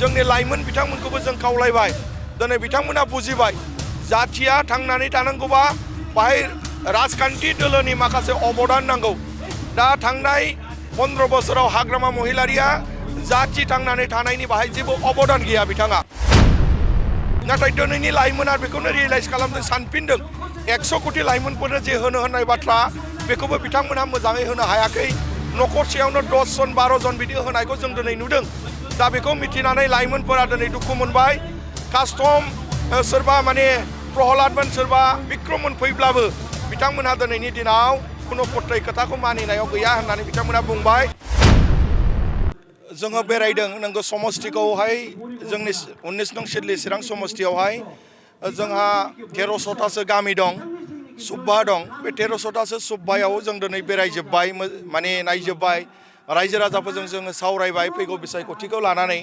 जोंनि लाइमोन बिथांमोनखौबो जों खावलायबाय दिनै बिथांमोना बुजिबाय जाथिया थांनानै थानांगौबा बाहाय राजखान्थि दोलोनि माखासे अबदान नांगौ दा थांनाय 15 बोसोराव हाग्रामा महिलारिया जाथि थांनानै थानायनि बाहाय जेबो अबदान गैया बिथाङा नाथाय दिनैनि लाइमोना बेखौनो रियेलाइज खालामदों सानफिनदों 100 कोटी लाइमोनफोरनो जे होनो होननाय बाथ्रा बेखौबो बिथांमोनहा मोजाङै होनो हायाखै न'खरसेयावनो 10 जन 12 जन बिदि होनायखौ जों दिनै नुदों दा बेखौ मिथिनानै लाइमोनफोरा दिनै दुखु मोनबाय कास्टम सोरबा माने प्रहलादमोन सोरबा बिक्रममोन फैब्लाबो बिथांमोनहा दिनैनि दिनाव खुनु पट्टै खोथाखौ मानिनायाव गैया होननानै बिथांमोनहा बुंबाय जोङो बेरायदों नोंगौ समस्तिखौहाय जोंनि 19 नं सिडली चिरां समस्तियावहाय जोंहा 1300तासो गामि दं सुब्बा दं बे 1300तासो सुब्बायाव जों दिनै बेरायजोब्बाय माने नायजोब्बाय रायजो राजाफोरजों जोङो सावरायबाय फैगौ बिसायख'थिखौ लानानै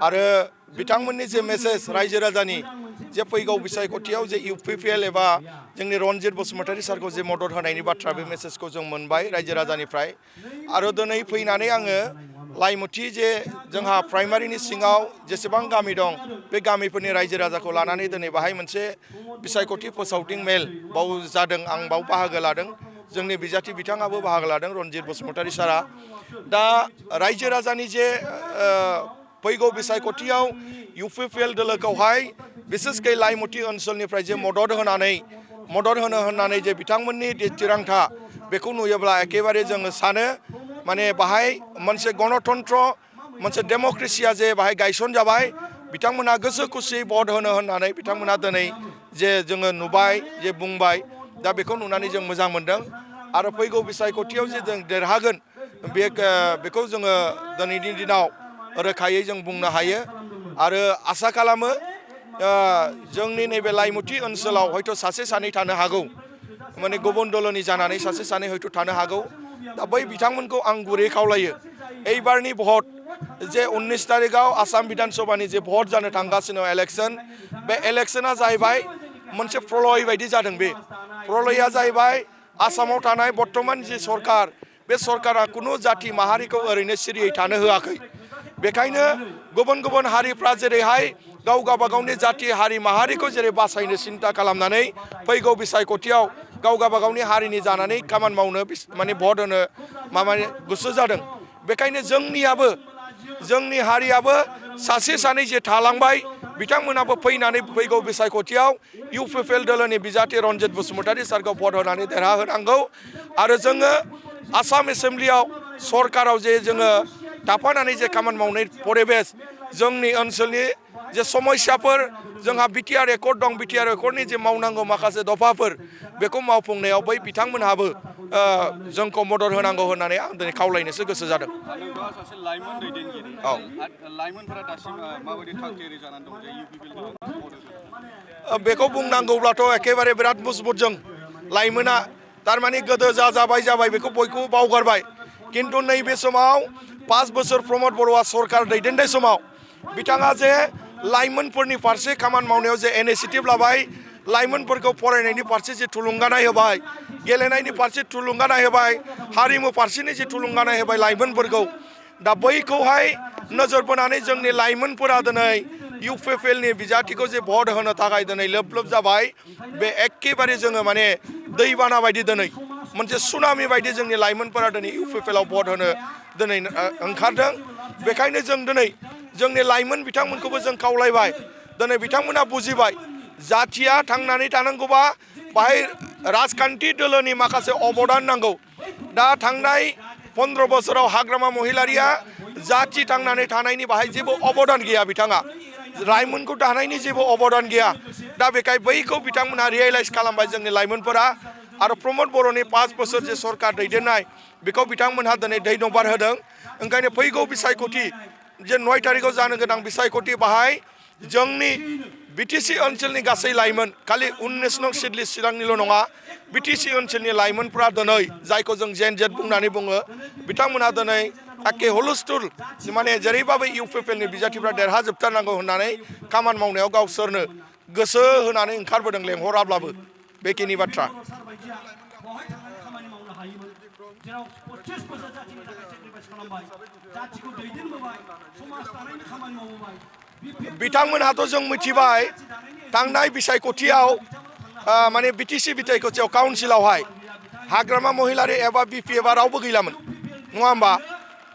आरो बिथांमोननि जे मेसेज रायजो राजानि जे फैगौ बिसायख'थियाव जे UPPL एबा जोंनि रनजित बसुमतारी सारखौ जे मदद होनायनि बाथ्रा बे मेसेजखौ जों मोनबाय रायजो राजानिफ्राय आरो दिनै फैनानै आङो लाइमुथि जे जोंहा प्राइमारिनि सिङाव जेसेबां गामि दं बे गामिफोरनि रायजो राजाखौ लानानै दिनै बाहाय मोनसे बिसायख'थि फोसावदिं मेल बाव जादों आं बाव बाहागो लादों जोंनि बिजाथि बिथाङाबो बाहागो लादों रनजित बसुमतारी सारा दा रायजो राजानि जे फैगौ बिसायख'थियाव UPPL दोलोखौहाय बिसेसकै लाइमुथि ओनसोलनिफ्राय जे मदद होनो होननानै जे बिथांमोननि थिरांथा बेखौ नुयोब्ला एखेबारे जोङो सानो माने बाहाय मोनसे गणतन्त्र मोनसे डेम'क्रेसिया जे बाहाय गायसन जाबाय बिथांमोना गोसो खुसियै भट होनो होननानै बिथांमोना दिनै जे जोङो नुबाय जे बुंबाय दा बेखौ नुनानै जों मोजां मोनदों आरो फैगौ बिसायख'थियाव जे जों देरहागोन बेखौ जोङो दिनैनि दिनाव रोखायै जों बुंनो हायो आरो आसा खालामो जोंनि नैबे लाइमुथि ओनसोलाव हयथ' सासे सानै थानो हागौ माने गुबुन दलनि जानानै सासे सानै हयथ' थानो हागौ दा बै बिथांमोनखौ आं गुरै खावलायो এইবাरनि भट जे 19 तारिखआव आसाम विधान सभानि जे भट जानो थांगासिनो इलेक्शन बे इलेक्शना जाहैबाय मोनसे प्रलय बायदि जादों बे प्रलया जाहैबाय आसामाव थानाय बर्तमान जे सरकार बे सरकारा कुनु जाति माहारिखौ ओरैनो सिरियै थानो होआखै बेखायनो गुबुन गुबुन हारिफ्रा जेरैहाय गाव गावबागावनि जाति हारि माहारिखौ जेरै बासायनो सिन्था खालामनानै फैगौ बिसायख'थियाव गाव गावबागावनि हारिनि जानानै खामानि मावनो माने भट होनो माने गोसो जादों बेखायनो जोंनि हारियाबो सासे सानै जे थालांबाय बिथांमोनाबो फैनानै फैगौ बिसायख'थियाव UPPL दोलोनि बिजाथि रनजित बसुमतारी सारखौ भट होनानै देरहाहोनांगौ आरो जोङो आसाम एसेम्ब्लियाव सरकाराव जे जोङो थाफानानै जे खामानि मावनाय परिबेस जोंनि ओनसोलनि जे समस्याफोर जोंहा BTR एकर्ड दं BTR एकर्डनि जे मावनांगौ माखासे दफाफोर बेखौ मावफुंनायाव बै बिथांमोनहाबो जोंखौ मदद होनांगौ होननानै आं दिनै खावलायनोसो गोसो जादों सासे लाइमोन दैदेनगिरि लाइमोनफोरा दासिम माबायदि थागथियारि जानानै दं जे UPPL बेखौ बुंनांगौब्लाथ' एखेबारे बिराद मजबुत जों लाइमोना थारमाने गोदो जाबाय बेखौ बयखौबो बावगारबाय किन्तु नैबे समाव 5 बोसोर प्रमद बर'आ सरकार दैदेननाय समाव बिथाङा जे लाइमोनफोरनि फारसे खामानि मावनायाव जे इनिशिएटिभ लाबाय लाइमोनफोरखौ फरायनायनि फारसे जे थुलुंगानाय होबाय गेलेनायनि फारसे थुलुंगानाय होबाय हारिमु फारसेनि जे थुलुंगानाय होबाय लाइमोनफोरखौ दा बैखौहाय नोजोर बोनानै जोंनि लाइमोनफोरा दिनै UPPLनि बिजाथिखौ जे भट होनो थाखाय दिनै लोब जाबाय बे एखेबारे जोङो माने दैबाना बायदि दिनै मोनसे सुनामि बायदि जोंनि लाइमोनफोरा दिनै UPPLआव भट होनो दिनै ओंखारदों बेखायनो जों दिनै जोंनि लाइमोन बिथांमोनखौबो जों खावलायबाय दिनै बिथांमोना बुजिबाय जाथिया थांनानै थानांगौबा बाहाय राजखान्थि दोलोनि माखासे अबदान नांगौ दा थांनाय 15 बोसोराव हाग्रामा महिलारिया जाथि थांनानै थानायनि बाहाय जेबो अबदान गैया बिथाङा लाइमोनखौ दानायनि जेबो अबदान गैया दा बेखाय बैखौ बिथांमोनहा रियेलाइज खालामबाय जोंनि लाइमोनफोरा आरो प्रमद बर'नि 5 बोसोर जे सरकार दैदेननाय बेखौ बिथांमोनहा दिनै धन्यबाद होदों ओंखायनो फैगौ बिसायख'थि जे 9 तारिखआव जानो गोनां बिसायख'थि बाहाय जोंनि BTC ओनसोलनि गासै लाइमोन खालि 19 नं सिडली चिरांनिल' नङा BTC ओनसोलनि लाइमोनफ्रा दिनै जायखौ जों जेन जेट बुंनानै बुङो बिथांमोनहा दिनै एखे हुलुस्थुल माने जेरैबाबो UPPLनि बिजाथिफ्रा देरहाजोबथारनांगौ होननानै खामानि मावनायाव गावसोरनो गोसो होनानै ओंखारबोदों लेंहराब्लाबो बेखिनि बाथ्रा बिथांमोनहाथ' जों मिथिबाय थांनाय बिसायख'थियाव माने बिटिसि बिसायख'थियाव काउन्सिलावहाय हाग्रामा महिलारि एबा बिपि एबा रावबो गैलामोन नङा होमबा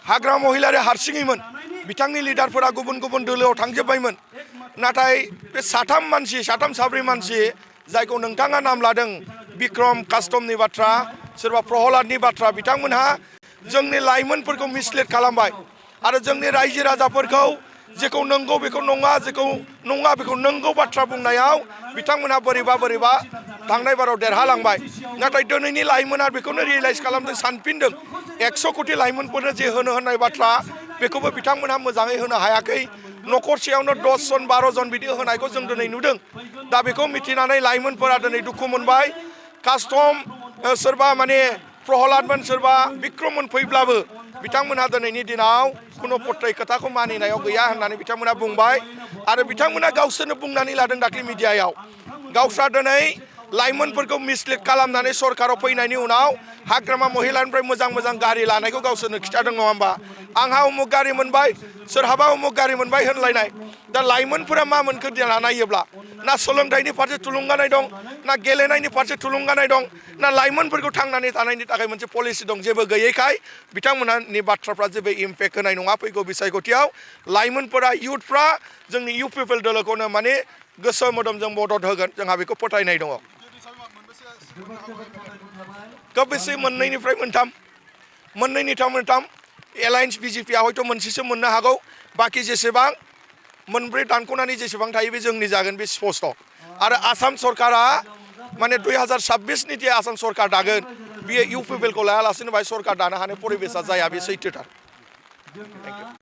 हाग्रामा महिलारि हारसिङैमोन बिथांनि लिडारफोरा गुबुन गुबुन दोलोआव थांजोब्बायमोन नाथाय बे साथाम साब्रै मानसि जायखौ नोंथाङा नाम लादों बिक्रम कास्टमनि बाथ्रा सोरबा प्रहलादनि बाथ्रा बिथांमोनहा जोंनि लाइमोनफोरखौ मिसलिड खालामबाय आरो जोंनि रायजो राजाफोरखौ जेखौ नंगौ बेखौ नङा जेखौ नङा बेखौ नंगौ बाथ्रा बुंनायाव बिथांमोनहा बोरैबा थांनाय बाराव देरहालांबाय नाथाय दिनैनि लाइमोना बेखौनो रियेलाइज खालामदों सानफिनदों 100 कोटि लाइमोनफोरनो जे होननाय बाथ्रा बेखौबो बिथांमोनहा मोजाङै होनो हायाखै न'खरसेयावनो 10 जन 12 जन बिदि होनायखौ जों दिनै नुदों दा बेखौ मिथिनानै लाइमोनफोरा दिनै दुखु मोनबाय कास्टम सोरबा माने प्रहलादमोन सोरबा बिक्रममोन फैब्लाबो बिथांमोनहा दिनैनि दिनाव खुनु पट्टै खोथाखौ मानिनायाव गैया होननानै बिथांमोना बुंबाय आरो बिथांमोना गावसोरनो बुंनानै लादों दाख्लै मिडियायाव गावस्रा दिनै लाइमोनफोरखौ मिसलिड खालामनानै सरकाराव फैनायनि उनाव हाग्रामा महिलानिफ्राय मोजां गारि लानायखौ गावसोरनो खिथादों नङा होमबा आंहा उमुक गारि मोनबाय सोरहाबा उमुक गारि मोनबाय होनलायनाय दा लाइमोनफोरा मा मोनखो नायोब्ला ना सोलोंथाइनि फारसे थुलुंगानाय दं ना गेलेनायनि फारसे थुलुंगानाय दं ना लाइमोनफोरखौ थांनानै थानायनि थाखाय मोनसे पलिसि दं जेबो गैयैखाय बिथांमोननि बाथ्राफ्रा जेबो इम्पेक्ट होनाय नङा फैगौ बिसायख'थियाव लाइमोनफोरा इयुथफ्रा जोंनि इउ पिपल दोलोखौनो माने गोसो मोदोमजों मदद होगोन जोंहा बेखौ फोथायनाय दङ गोबोसे मोननैनिफ्राय मोनथाम एलायन्स बिजेपिआ हयथ' मोनसेसो मोननो हागौ बाखि जेसेबां मोनब्रै दानख'नानै जेसेबां थायो बे जोंनि जागोन बे स्पष्ट आरो आसाम सरकारा माने 2026नि जे आसाम सरकार दागोन बियो इउ पिपलखौ लायालासेनो बाहाय सरकार दानो हानाय परिबेसा जाया बे सैथोथार